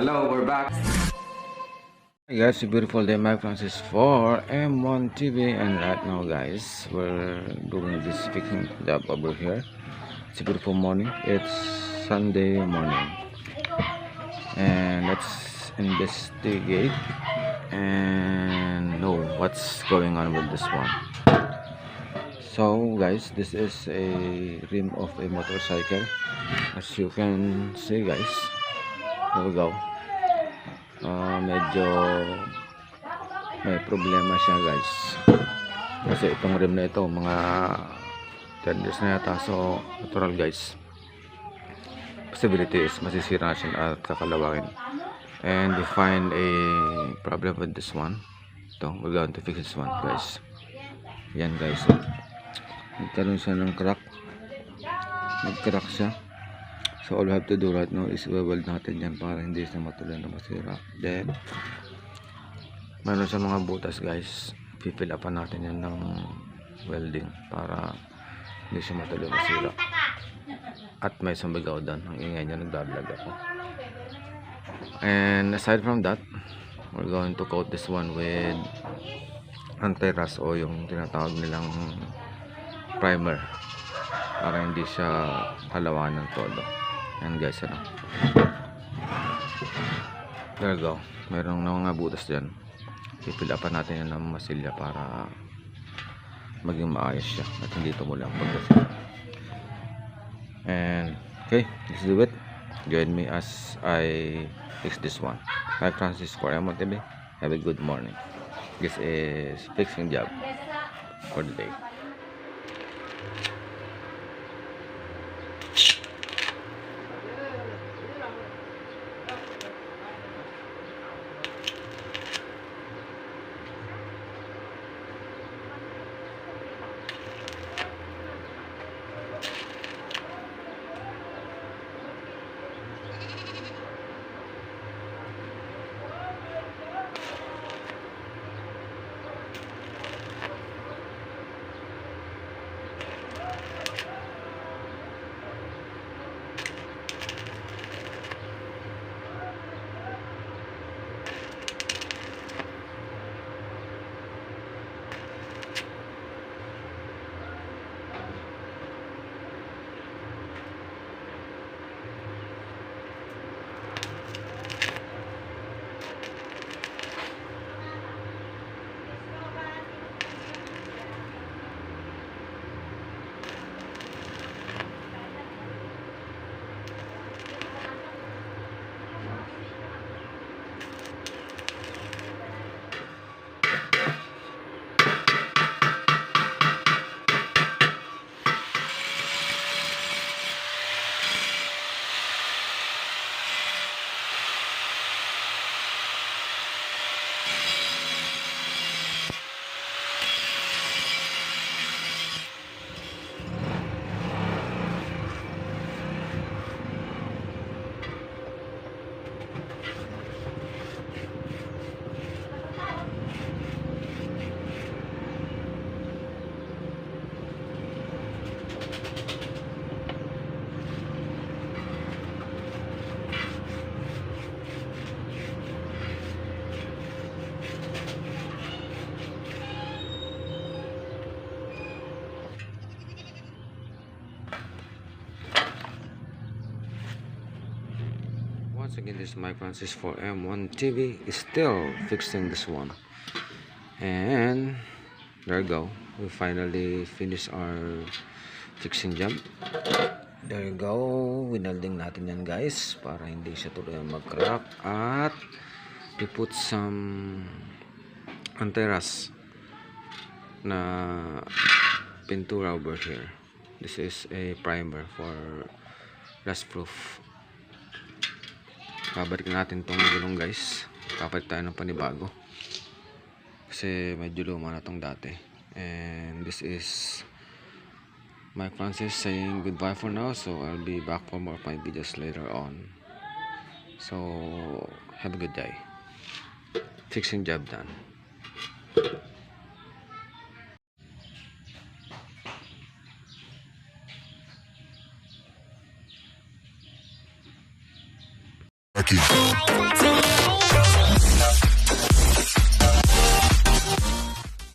Hello, we're back. Hey guys, a beautiful day, my Francis for M1 TV, and right now guys, we're doing this fixing job over here. It's a beautiful morning. It's Sunday morning, and let's investigate and know what's going on with this one. So guys, this is a rim of a motorcycle. As you can see guys, here we go. Medyo may problema siya guys, kasi itong rim na ito mga 10 years na yata. So natural guys, possibility is masisira siya at kakalawangin, and we find a problem with this one. Ito, we're going to fix this one guys. Yan guys, nagkaroon siya ng crack, nag-crack siya. So all we have to do right now is i-weld natin yan para hindi siya matuloy na masira. Then meron sa mga butas guys, fill upan natin yan ng welding para hindi siya matuloy masira. At may sumigaw doon, ang ingay niya, nagbablog ako. And aside from that, we're going to coat this one with anti-rust o yung tinatawag nilang primer para hindi siya halawanan todo. Yan guys, ano, there we go. Merong mga butas dyan, i-fill upan natin yan ng masilya para maging maayos siya at hindi tumulang pagkasira. And okay, let's do it. Join me as I fix this one. Hi Francis for M1 TV. Have a good morning. This is fixing job for the day. Once again, this is Mike Francis for M1 TV. Is still fixing this one, and there we go. We finally finished our fixing job. There you go. Winalding natin yan guys para hindi siya tuloy mag-crack, at we put some anti-rust na pintura over here. This is a primer for rust proof. Babalik natin tong gulong guys, kapalit tayo ng panibago kasi medyo luma na tong dati. And this is Mike Francis saying goodbye for now, so I'll be back for more of my videos later on. So have a good day. Fixing job done. Speaking.